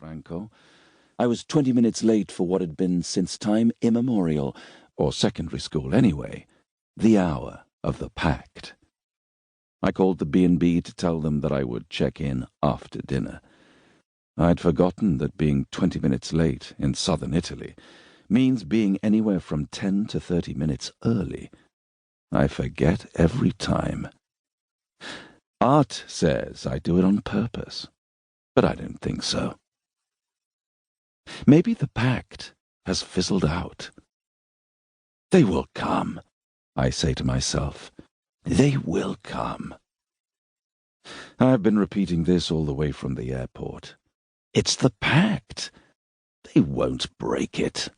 Franco. I was 20 minutes late for what had been since time immemorial, or secondary school anyway, the hour of the pact. I called the B&B to tell them that I would check in after dinner. I'd forgotten that being 20 minutes late in southern Italy means being anywhere from 10 to 30 minutes early. I forget every time. Art says I do it on purpose, but I don't think so. Maybe the pact has fizzled out. They will come, I say to myself. They will come. I've been repeating this all the way from the airport. It's the pact. They won't break it.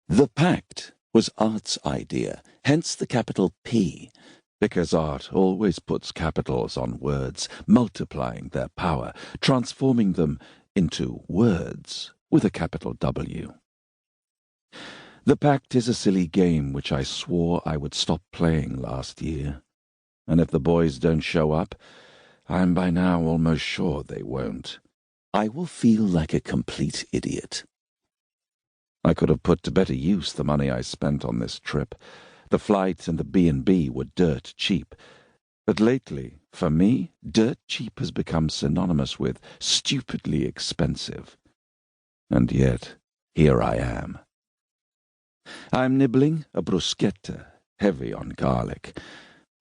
The pact was Art's idea, hence the capital P, because Art always puts capitals on words, multiplying their power, transforming them into words with a capital W. The pact is a silly game which I swore I would stop playing last year, and if the boys don't show up, I'm by now almost sure they won't. I will feel like a complete idiot. I could have put to better use the money I spent on this trip. The flight and the B&B were dirt cheap. But lately, for me, dirt cheap has become synonymous with stupidly expensive. And yet, here I am. I'm nibbling a bruschetta, heavy on garlic,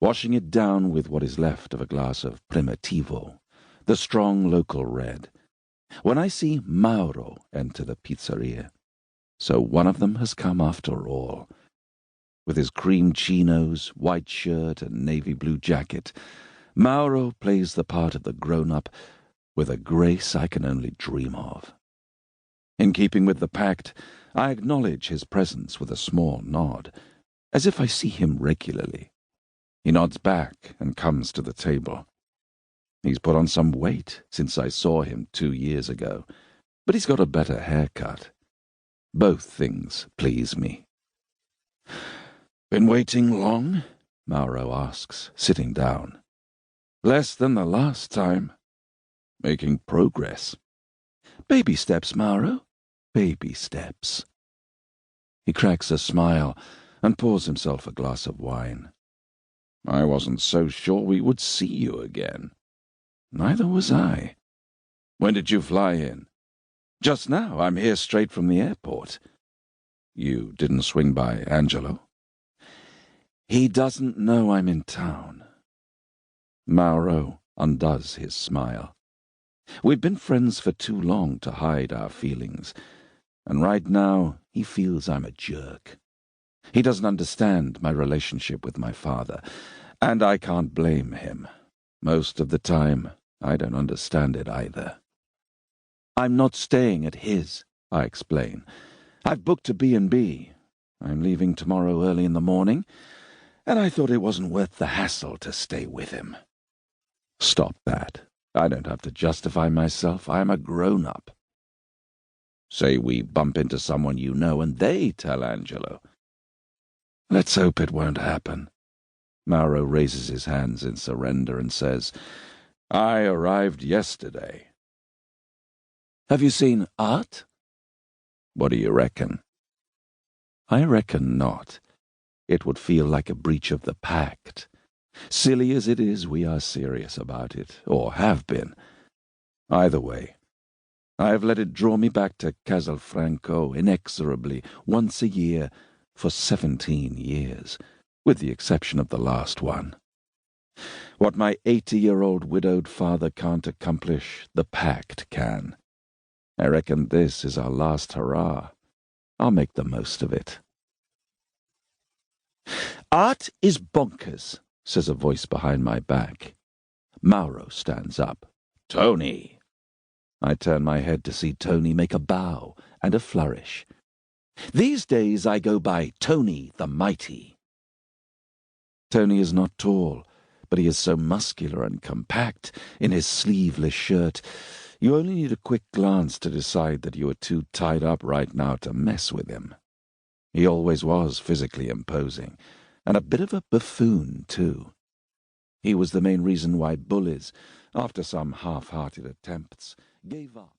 washing it down with what is left of a glass of Primitivo, the strong local red, when I see Mauro enter the pizzeria. So one of them has come after all. With his cream chinos, white shirt, and navy blue jacket, Mauro plays the part of the grown-up with a grace I can only dream of. In keeping with the pact, I acknowledge his presence with a small nod, as if I see him regularly. He nods back and comes to the table. He's put on some weight since I saw him 2 years ago, but he's got a better haircut. Both things please me. "Been waiting long?" Mauro asks, sitting down. "Less than the last time. Making progress." "Baby steps, Mauro. Baby steps." He cracks a smile and pours himself a glass of wine. "I wasn't so sure we would see you again." "Neither was I." "When did you fly in?" "Just now. I'm here straight from the airport." "You didn't swing by Angelo?" "He doesn't know I'm in town." Mauro undoes his smile. We've been friends for too long to hide our feelings, and right now he feels I'm a jerk. He doesn't understand my relationship with my father, and I can't blame him. Most of the time, I don't understand it either. "I'm not staying at his," I explain. "I've booked a B&B. I'm leaving tomorrow early in the morning, and I thought it wasn't worth the hassle to stay with him." "Stop that. I don't have to justify myself. I'm a grown-up." "Say we bump into someone you know and they tell Angelo." "Let's hope it won't happen." Mauro raises his hands in surrender and says, "I arrived yesterday." "Have you seen Art?" "What do you reckon?" "I reckon not. It would feel like a breach of the pact. Silly as it is, we are serious about it, or have been. Either way, I have let it draw me back to Castelfranco inexorably once a year for 17 years, with the exception of the last one. What my 80-year-old widowed father can't accomplish, the pact can. I reckon this is our last hurrah. I'll make the most of it." "Art is bonkers," says a voice behind my back. Mauro stands up. "Tony!" I turn my head to see Tony make a bow and a flourish. "These days I go by Tony the Mighty." Tony is not tall, but he is so muscular and compact in his sleeveless shirt. You only need a quick glance to decide that you are too tied up right now to mess with him. He always was physically imposing, and a bit of a buffoon, too. He was the main reason why bullies, after some half-hearted attempts, gave up.